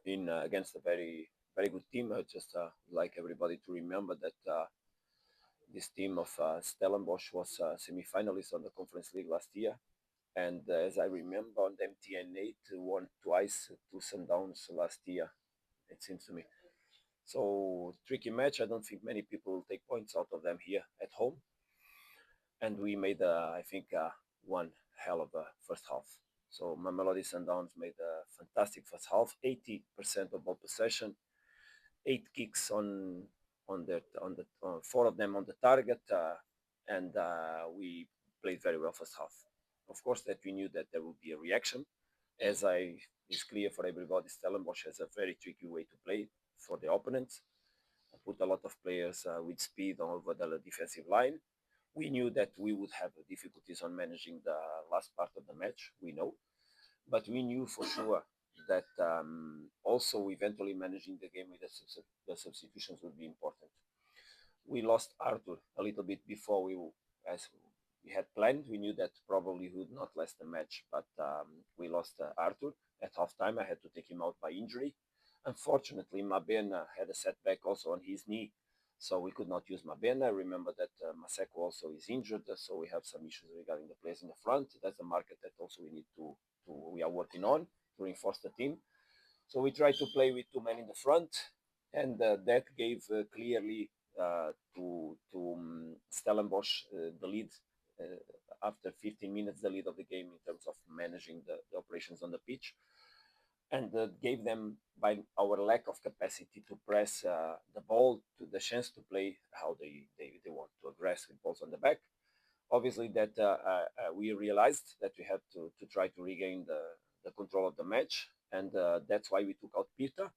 in against a very good team. I just like everybody to remember that this team of Stellenbosch was semi-finalist on the Conference League last year, and as I remember, on the MTN8 won twice to Sundowns last year. It seems to me. So tricky match. I don't think many people will take points out of them here at home, and we made I think one hell of a first half. So Mamelodi Sundowns made a fantastic first half, 80% of ball possession, 8 kicks on the four of them on the target, and we played very well first half. Of course, that we knew that there would be a reaction, as I is clear for everybody. Stellenbosch has a very tricky way to play for the opponents. Put a lot of players with speed over the defensive line. We knew that we would have difficulties on managing the last part of the match. We know, but we knew for sure that also eventually managing the game with the substitutions would be important. We lost Arthur a little bit before as we had planned. We knew that probably would not last the match, but we lost Arthur at halftime. I had to take him out by injury. Unfortunately, Mabena had a setback also on his knee, so we could not use Mabena. Remember that Maseko also is injured, so we have some issues regarding the players in the front. That's a market that also we need to we are working on to reinforce the team. So we tried to play with two men in the front, and that gave clearly to Stellenbosch the lead after 15 minutes, the lead of the game in terms of managing the operations on the pitch, and gave them, by our lack of capacity to press the ball, to the chance to play how they want to aggress with balls on the back. Obviously, that we realized that we had to try to regain the control of the match, and that's why we took out Peter.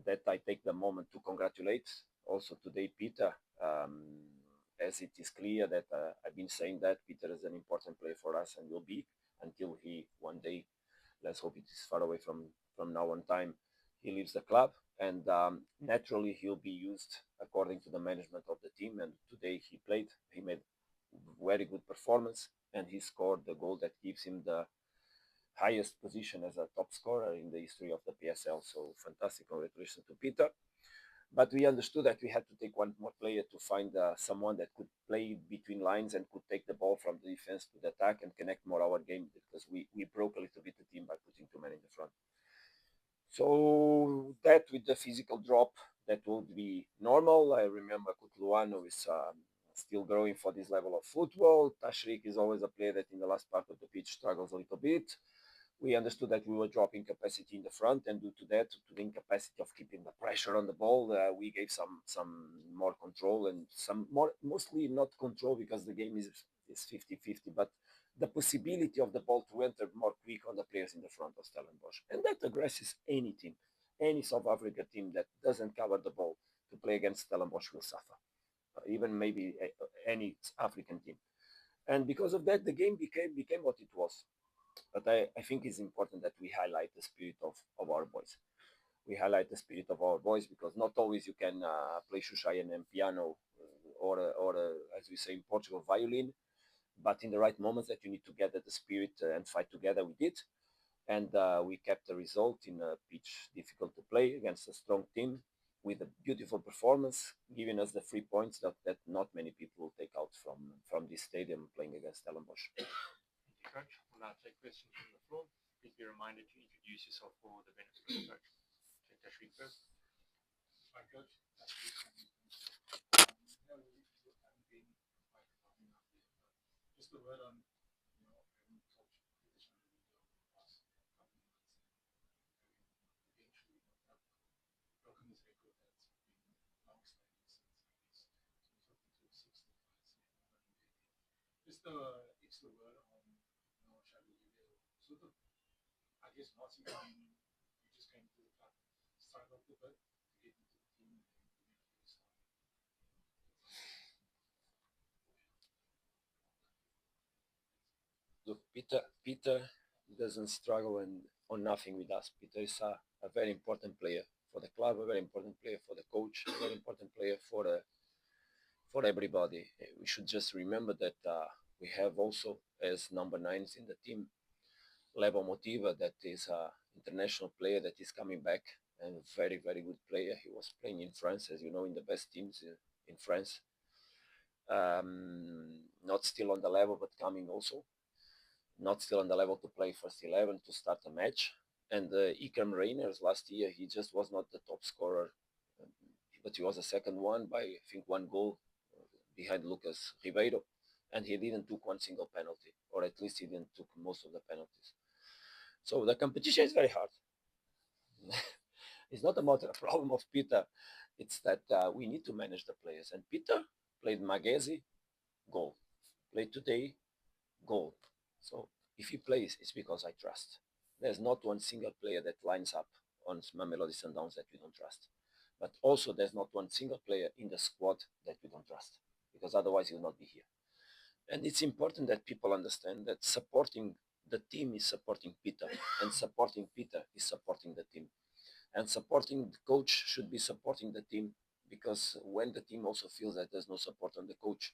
That I take the moment to congratulate also today Peter, as it is clear that I've been saying that Peter is an important player for us and will be until he one day, let's hope it is far away from now on time, he leaves the club, and naturally he'll be used according to the management of the team. And today he made very good performance, and he scored the goal that gives him the highest position as a top scorer in the history of the PSL. So fantastic congratulations to Peter. But we understood that we had to take one more player to find someone that could play between lines and could take the ball from the defense to the attack and connect more our game, because we broke a little bit the team by putting two men in the front. So that with the physical drop, that would be normal. I remember Kutluano is still growing for this level of football. Tashrik is always a player that in the last part of the pitch struggles a little bit. We understood that we were dropping capacity in the front, and due to that, to the incapacity of keeping the pressure on the ball, we gave some more control, and some more, mostly not control, because the game is 50-50, but the possibility of the ball to enter more quick on the players in the front of Stellenbosch. And that aggresses any team. Any South Africa team that doesn't cover the ball to play against Stellenbosch will suffer. Even maybe any African team. And because of that, the game became what it was. But I think it's important that we highlight the spirit of our boys. We highlight the spirit of our boys, because not always you can play Shushayan and piano, or as we say in Portugal, violin, but in the right moments that you need to gather the spirit and fight together, we did. And we kept the result in a pitch difficult to play against a strong team, with a beautiful performance, giving us the 3 points that not many people will take out from this stadium playing against Stellenbosch. Thank you, Coach. We'll now take questions from the floor. Please be reminded to introduce yourself for the benefit of the coach. Take Tashreeq first. Hi, Coach. Just a word on, having talked traditionally over the past couple of months, and eventually broken this record that's been long-standing since at least 2052, 60 fights in modern day. Just a extra word on, Shabu sort of, I guess, not even you just came to the club, struggled a bit to get into the team and then eventually start. Look, Peter doesn't struggle on nothing with us. Peter is a very important player for the club, a very important player for the coach, a very important player for everybody. We should just remember that we have also, as number nines in the team, Lebo Motiva, that is an international player that is coming back and a very, very good player. He was playing in France, as you know, in the best teams in France. Not still on the level, but coming also. Not still on the level to play first 11 to start a match. And Ikram Reiners last year, he just was not the top scorer, but he was the second one by, I think, one goal behind Lucas Ribeiro. And he didn't took one single penalty, or at least he didn't took most of the penalties. So the competition is very hard. It's not about a problem of Peter. It's that we need to manage the players. And Peter played Magesi, goal. Played today, goal. So if he plays, it's because I trust. There's not one single player that lines up on Mamelodi Sundowns that we don't trust. But also there's not one single player in the squad that we don't trust, because otherwise he will not be here. And it's important that people understand that supporting the team is supporting Peter, and supporting Peter is supporting the team. And supporting the coach should be supporting the team, because when the team also feels that there's no support on the coach,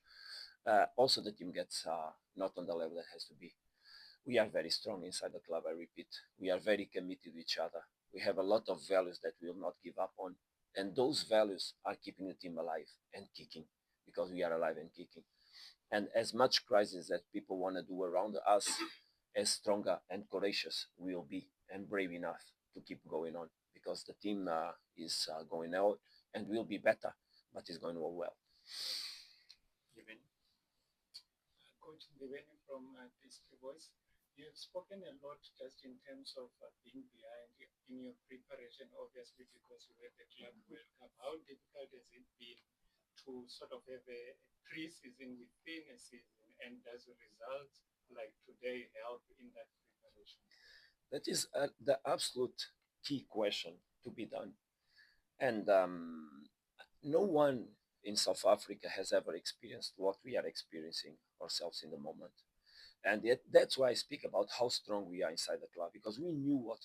also the team gets not on the level that has to be. We are very strong inside the club, I repeat. We are very committed to each other. We have a lot of values that we will not give up on. And those values are keeping the team alive and kicking, because we are alive and kicking. And as much crisis that people want to do around us, as stronger and courageous we will be, and brave enough to keep going on, because the team is going out and will be better, but it's going well. Given Coach Ndiveni from District Voice, you have spoken a lot just in terms of being behind in your preparation, obviously, because you were the Club World Cup. How difficult has it been to sort of have a pre-season within a season, and does the results like today help in that preparation? That is the absolute key question to be done. And no one in South Africa has ever experienced what we are experiencing ourselves in the moment. And yet, that's why I speak about how strong we are inside the club, because we knew what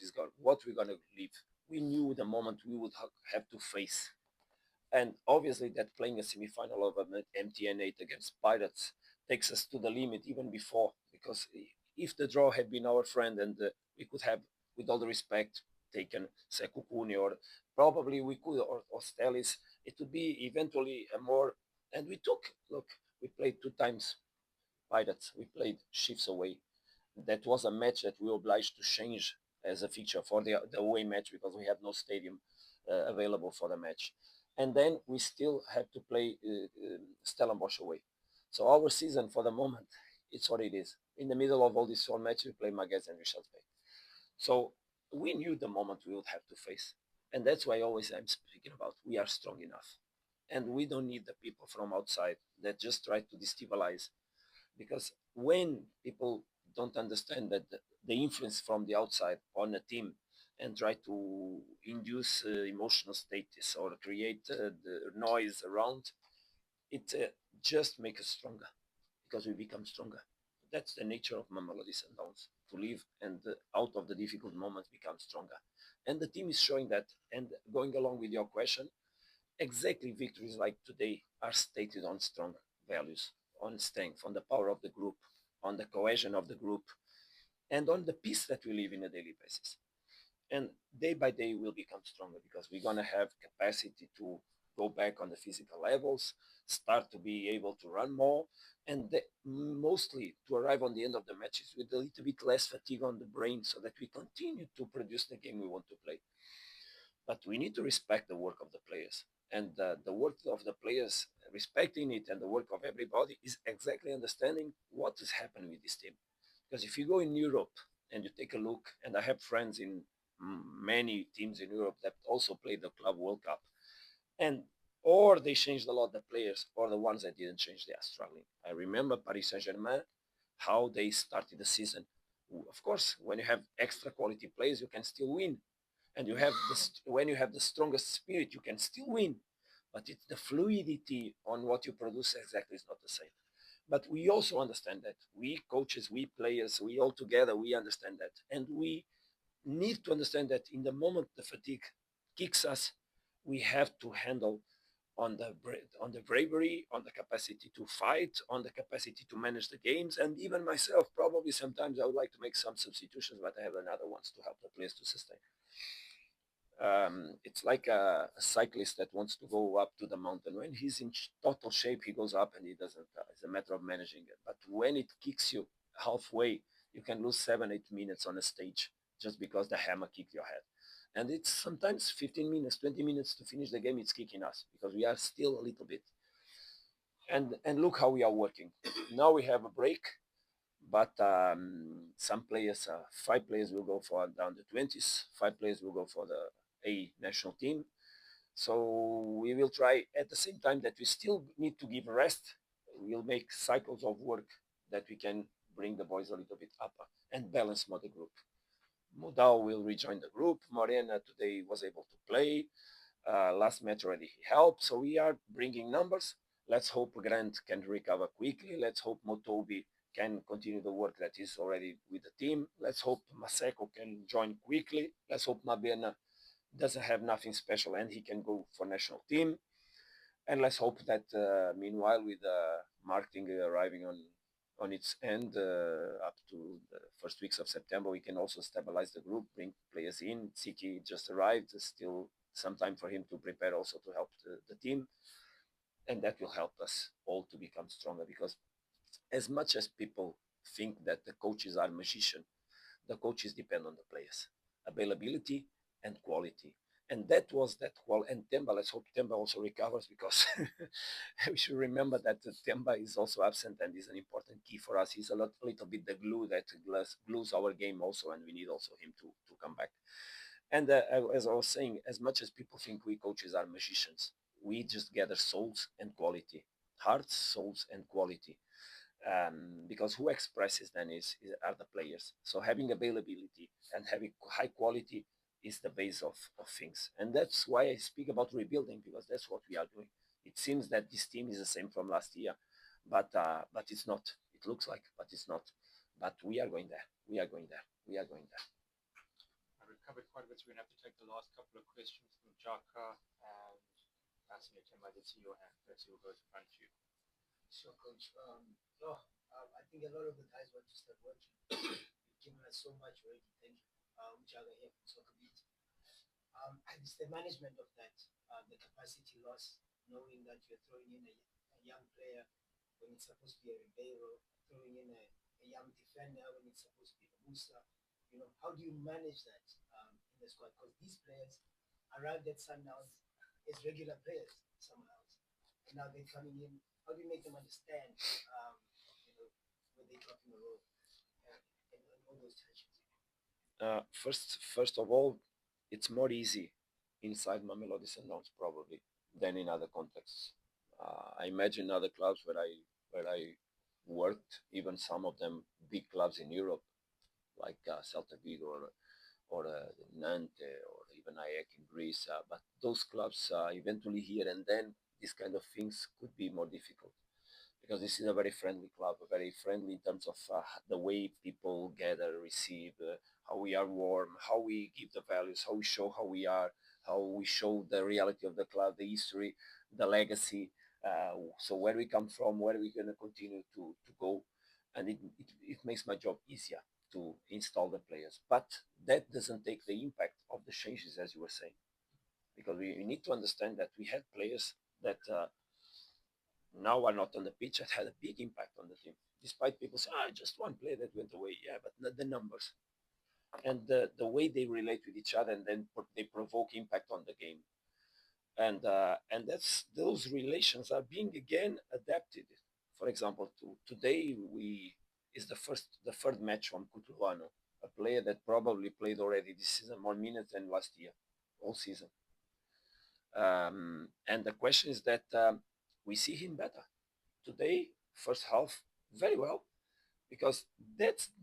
we're going to live. We knew the moment we would have to face. And obviously, that playing a semi-final of an MTN8 against Pirates takes us to the limit even before, because if the draw had been our friend, and we could have, with all the respect, taken Sekukuni, or probably we could, or Stellis, it would be eventually a more, and we took, look, we played 2 times Pirates, we played Chiefs away. That was a match that we were obliged to change as a fixture for the away match, because we had no stadium available for the match. And then we still had to play Stellenbosch away. So our season for the moment, it's what it is. In the middle of all these 4 matches, we play Magaz and Richards Bay. So we knew the moment we would have to face. And that's why always I'm speaking about we are strong enough. And we don't need the people from outside that just try to destabilize. Because when people don't understand that the influence from the outside on a team, and try to induce emotional status or create the noise around, it just makes us stronger, because we become stronger. That's the nature of Mamelodi Sundowns, to live and out of the difficult moments become stronger. And the team is showing that. And going along with your question, exactly, victories like today are stated on strong values, on strength, on the power of the group, on the cohesion of the group, and on the peace that we live in a daily basis. And day by day we'll become stronger, because we're going to have capacity to go back on the physical levels, start to be able to run more, and mostly to arrive on the end of the matches with a little bit less fatigue on the brain, so that we continue to produce the game we want to play. But we need to respect the work of the players, and the work of the players, respecting it, and the work of everybody is exactly understanding what is happening with this team. Because if you go in Europe and you take a look, and I have friends in many teams in Europe that also played the Club World Cup, and or they changed a lot the players, or the ones that didn't change, they are struggling. I remember Paris Saint-Germain, how they started the season. Of course, when you have extra quality players, you can still win, and you have when you have the strongest spirit, you can still win. But it's the fluidity on what you produce exactly is not the same. But we also understand that. We coaches, we players, we all together, we understand that. And we need to understand that in the moment the fatigue kicks us, we have to handle on the bravery, on the capacity to fight, on the capacity to manage the games. And even myself, probably sometimes I would like to make some substitutions, but I have another ones to help the players to sustain. It's like a cyclist that wants to go up to the mountain. When he's in total shape, he goes up and he doesn't. It's a matter of managing it. But when it kicks you halfway, you can lose 7, 8 minutes on a stage just because the hammer kicked your head. And it's sometimes 15 minutes, 20 minutes to finish the game. It's kicking us because we are still a little bit. And look how we are working. Now we have a break, but some players, 5 players will go for down the 20s, 5 players will go for the A national team. So we will try at the same time that we still need to give rest. We'll make cycles of work that we can bring the boys a little bit up and balance more the group. Modal will rejoin the group. Morena today was able to play. Last match already he helped. So we are bringing numbers. Let's hope Grant can recover quickly. Let's hope Motobi can continue the work that is already with the team. Let's hope Maseko can join quickly. Let's hope Mabena doesn't have nothing special and he can go for national team. And let's hope that meanwhile, with marketing arriving on its end up to the first weeks of September, we can also stabilize the group, bring players in. Siki just arrived, still some time for him to prepare also to help the team. And that will help us all to become stronger because as much as people think that the coaches are magicians, the coaches depend on the players, availability and quality. And that was that quality. And Temba, let's hope Temba also recovers because we should remember that Temba is also absent and is an important key for us. He's a little bit the glue that glues our game also, and we need also him to come back. And as I was saying, as much as people think we coaches are magicians, we just gather souls and quality, hearts, souls, and quality. Because who expresses then are the players. So having availability and having high quality is the base of things. And that's why I speak about rebuilding, because that's what we are doing. It seems that this team is the same from last year, but it's not. It looks like, but it's not. But we are going there. We are going there. We are going there. We've covered quite a bit, so we're going to have to take the last couple of questions from Jaka and Senior Tim. I did see your hand. Let's see who goes in front of you. Sure, Coach. I think a lot of the guys want to start working. You've given us so much already. Thank you. Jaga here from Soccer Beat. It's the management of that, the capacity loss, knowing that you're throwing in a young player when it's supposed to be a Ribeiro, throwing in a young defender when it's supposed to be a Musa. How do you manage that in the squad? Because these players arrived at Sundowns as regular players somewhere else, and now they're coming in. How do you make them understand, when they're dropping a role and all those tensions? First of all, it's more easy inside Mamelodi Sundowns probably than in other contexts. I imagine other clubs where I worked, even some of them big clubs in Europe, like Celta Vigo or Nantes or even Ajax in Greece. But those clubs eventually here and then these kind of things could be more difficult because this is a very friendly club, very friendly in terms of the way people gather, receive, how we are warm, how we give the values, how we show how we are, how we show the reality of the club, the history, the legacy. So where we come from, where we're going to continue to go. And it makes my job easier to install the players. But that doesn't take the impact of the changes, as you were saying. Because we need to understand that we had players that now are not on the pitch that had a big impact on the team. Despite people saying, just one player that went away. Yeah, but not the numbers. And the way they relate with each other and then they provoke impact on the game. And that's those relations are being again adapted. For example, today is the third match from Cutuluano, a player that probably played already this season more minutes than last year, all season. And the question is that we see him better today, first half, very well, because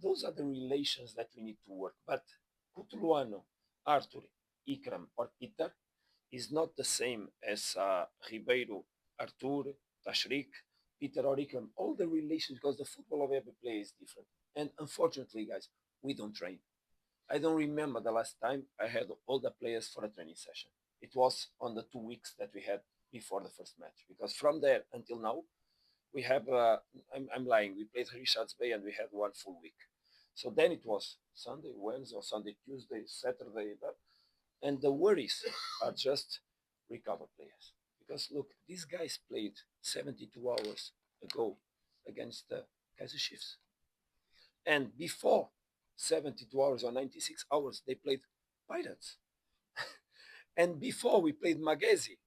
those are the relations that we need to work. But Cutuluano, Arthur, Ikram, or Peter is not the same as Ribeiro, Arthur, Tashrik, Peter, or Ikram. All the relations, because the football of every player is different. And unfortunately, guys, we don't train. I don't remember the last time I had all the players for a training session. It was on the 2 weeks that we had before the first match. Because from there until now, we have, I'm lying, we played Richards Bay and we had one full week. So then it was Sunday, Wednesday, or Sunday, Tuesday, Saturday. And the worries are just recover players. Because look, these guys played 72 hours ago against the Kaiser Chiefs. And before 72 hours or 96 hours, they played Pirates. And before we played Magesi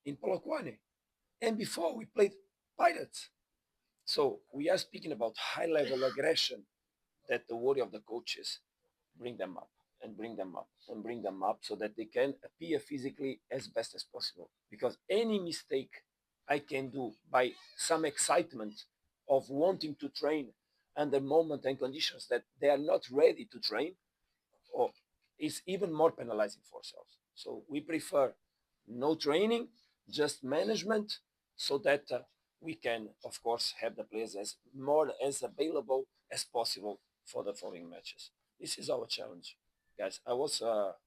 in Polokwane. And before we played Pirates. So we are speaking about high level aggression that the worry of the coaches bring them up and bring them up and bring them up so that they can appear physically as best as possible. Because any mistake I can do by some excitement of wanting to train under moment and conditions that they are not ready to train, or is even more penalizing for ourselves. So we prefer no training, just management, so that we can, of course, have the players as more as available as possible for the following matches. This is our challenge, guys. I was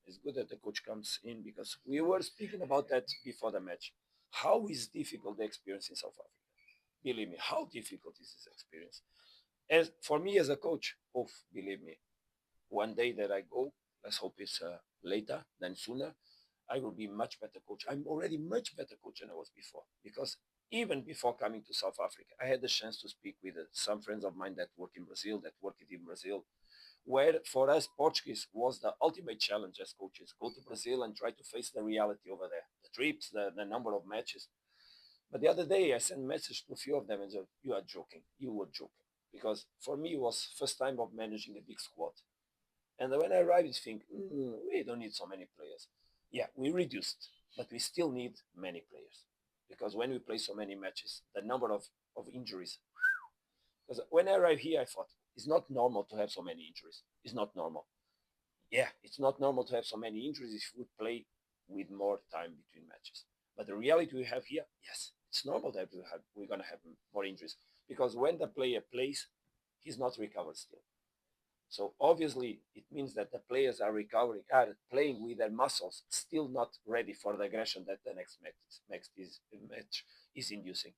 it's good that the coach comes in because we were speaking about that before the match. How is difficult the experience in South Africa? Believe me, how difficult is this experience? As for me as a coach, believe me, one day that I go, let's hope it's later than sooner, I will be much better coach. I'm already much better coach than I was before because even before coming to South Africa, I had the chance to speak with some friends of mine that work in Brazil, that worked in Brazil, where for us Portuguese was the ultimate challenge as coaches. Go to Brazil and try to face the reality over there, the trips, the number of matches. But the other day I sent a message to a few of them and said, "You are joking. You were joking." Because for me it was first time of managing a big squad. And when I arrived, I think, we don't need so many players. Yeah, we reduced, but we still need many players. Because when we play so many matches, the number of injuries. Because when I arrived here, I thought, it's not normal to have so many injuries. It's not normal. Yeah, it's not normal to have so many injuries if we play with more time between matches. But the reality we have here, yes, it's normal that we're going to have more injuries. Because when the player plays, he's not recovered still. So obviously, it means that the players are recovering, are playing with their muscles, still not ready for the aggression that the match is inducing.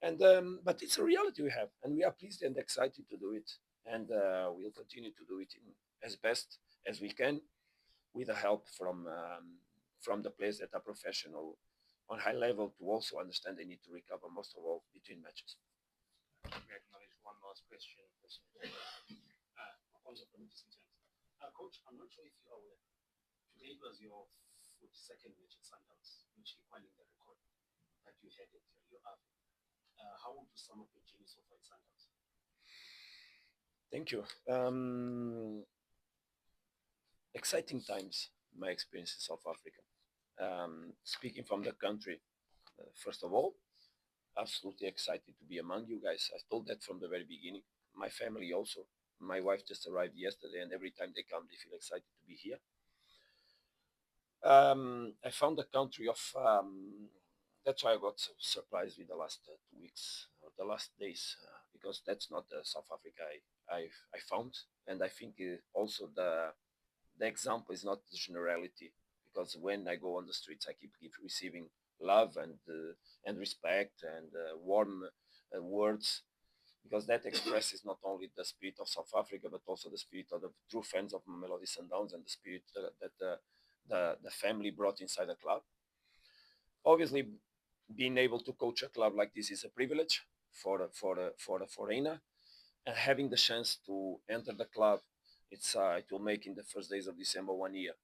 And but it's a reality we have, and we are pleased and excited to do it, and we'll continue to do it as best as we can, with the help from the players that are professional on high level to also understand they need to recover most of all between matches. We acknowledge one last question. Also from Coach, I'm not sure if you are aware. Today was your 42nd match at Sundowns, which equaling the record that you had at your AF. How would you sum up your journey so far at Sundowns? Thank you. Exciting times, my experience in South Africa. Speaking from the country, first of all, absolutely excited to be among you guys. I told that from the very beginning. My family also. My wife just arrived yesterday, and every time they come, they feel excited to be here. I found the country of. That's why I got so surprised with the last 2 weeks or the last days, because that's not the South Africa I found, and I think also the example is not the generality, because when I go on the streets, I keep receiving love and respect and warm words, because that expresses not only the spirit of South Africa, but also the spirit of the true fans of Mamelodi Sundowns and the spirit that the family brought inside the club. Obviously, being able to coach a club like this is a privilege for a foreigner, and having the chance to enter the club, it will make in the first days of December 1 year,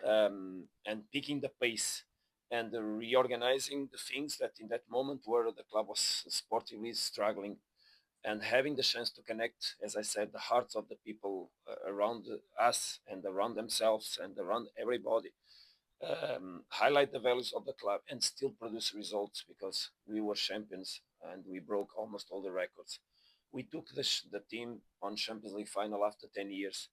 and picking the pace and reorganizing the things that in that moment where the club was sportively struggling, and having the chance to connect, as I said, the hearts of the people around us and around themselves and around everybody, highlight the values of the club and still produce results, because we were champions and we broke almost all the records. We took the team on Champions League final after 10 years.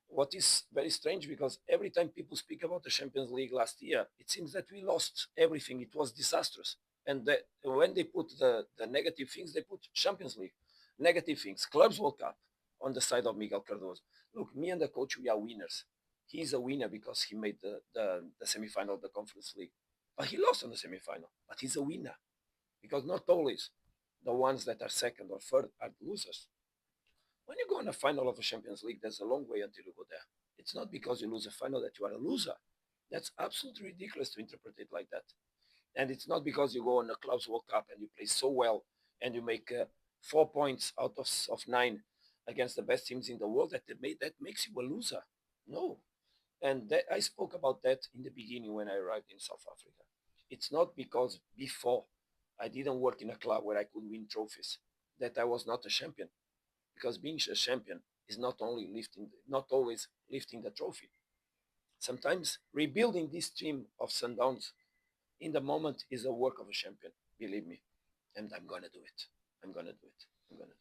What is very strange, because every time people speak about the Champions League last year, it seems that we lost everything. It was disastrous. And when they put the negative things, they put Champions League. Negative things, Clubs World Cup on the side of Miguel Cardoso. Look, me and the coach, we are winners. He's a winner because he made the semi-final of the Conference League. But he lost on the semi-final. But he's a winner, because not always the ones that are second or third are losers. When you go in a final of a Champions League, there's a long way until you go there. It's not because you lose a final that you are a loser. That's absolutely ridiculous to interpret it like that. And it's not because you go on a Clubs World Cup and you play so well and you make 4 points out of nine against the best teams in the world that makes you a loser. No. And I spoke about that in the beginning when I arrived in South Africa. It's not because before I didn't work in a club where I could win trophies that I was not a champion. Because being a champion is not always lifting the trophy. Sometimes rebuilding this team of Sundowns in the moment is a work of a champion. Believe me, and I'm gonna do it. I'm gonna do it. I'm gonna.